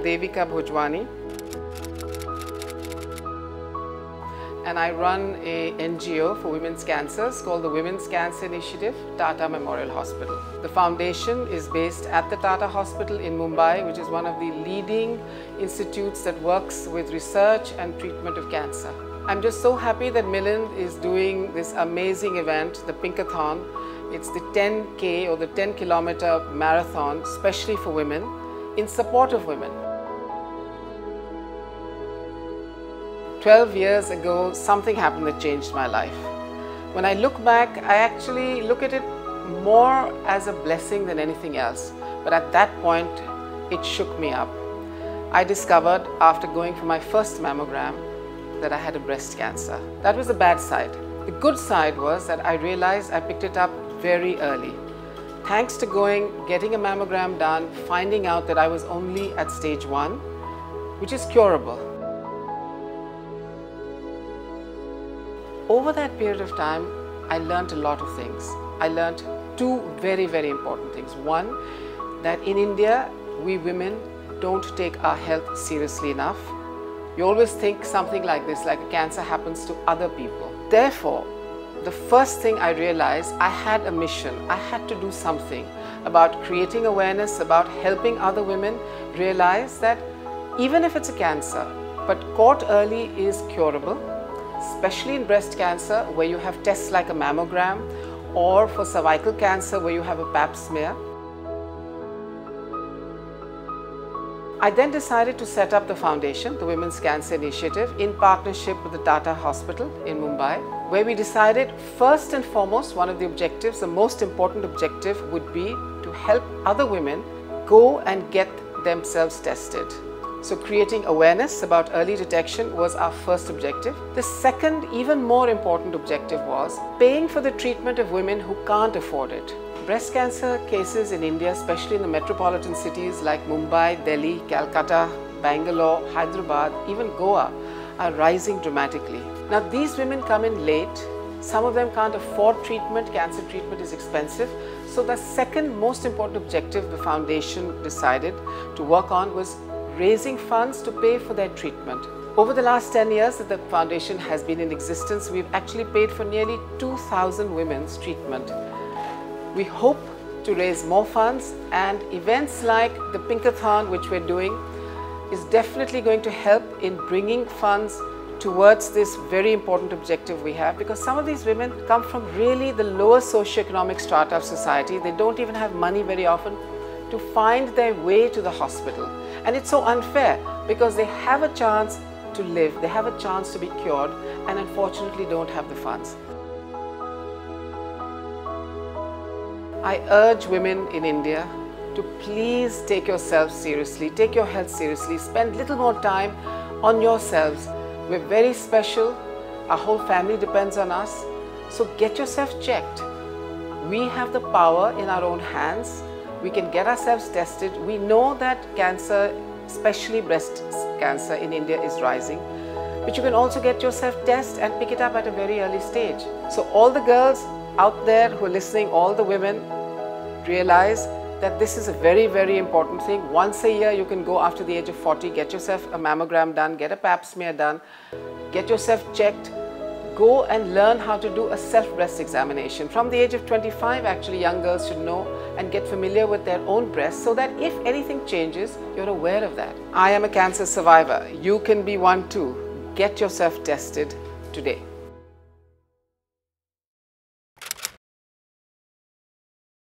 I'm Devika Bhojwani, and I run a NGO for women's cancers called the Women's Cancer Initiative, Tata Memorial Hospital. The foundation is based at the Tata Hospital in Mumbai, which is one of the leading institutes that works with research and treatment of cancer. I'm just so happy that Milind is doing this amazing event, the Pinkathon. It's the 10K or the 10-kilometer marathon, especially for women, in support of women. 12 years ago, something happened that changed my life. When I look back, I actually look at it more as a blessing than anything else. But at that point, it shook me up. I discovered, after going for my first mammogram, that I had a breast cancer. That was the bad side. The good side was that I realized I picked it up very early. Thanks to getting a mammogram done, finding out that I was only at stage 1, which is curable. Over that period of time, I learned a lot of things. I learned two very, very important things. One, that in India, we women don't take our health seriously enough. You always think something like this, like a cancer happens to other people. Therefore, the first thing I realized, I had a mission. I had to do something about creating awareness, about helping other women realize that even if it's a cancer, but caught early is curable, especially in breast cancer where you have tests like a mammogram, or for cervical cancer where you have a pap smear. I then decided to set up the foundation, the Women's Cancer Initiative, in partnership with the Tata Hospital in Mumbai, where we decided first and foremost, one of the objectives, the most important objective would be to help other women go and get themselves tested. So creating awareness about early detection was our first objective. The second, even more important objective was paying for the treatment of women who can't afford it. Breast cancer cases in India, especially in the metropolitan cities like Mumbai, Delhi, Calcutta, Bangalore, Hyderabad, even Goa, are rising dramatically. Now these women come in late. Some of them can't afford treatment. Cancer treatment is expensive. So the second most important objective the foundation decided to work on was raising funds to pay for their treatment. Over the last 10 years that the foundation has been in existence, we've actually paid for nearly 2,000 women's treatment. We hope to raise more funds, and events like the Pinkathon, which we're doing, is definitely going to help in bringing funds towards this very important objective we have, because some of these women come from really the lower socioeconomic strata of society. They don't even have money very often to find their way to the hospital. And it's so unfair because they have a chance to live, they have a chance to be cured, and unfortunately don't have the funds. I urge women in India to please take yourselves seriously, take your health seriously, spend little more time on yourselves. We're very special, our whole family depends on us, so get yourself checked. We have the power in our own hands. We can get ourselves tested. We know that cancer, especially breast cancer in India, is rising. But you can also get yourself tested and pick it up at a very early stage. So all the girls out there who are listening, all the women, realize that this is a very, very important thing. Once a year you can go after the age of 40, get yourself a mammogram done, get a pap smear done, get yourself checked. Go and learn how to do a self-breast examination. From the age of 25, actually, young girls should know and get familiar with their own breasts so that if anything changes, you're aware of that. I am a cancer survivor. You can be one too. Get yourself tested today.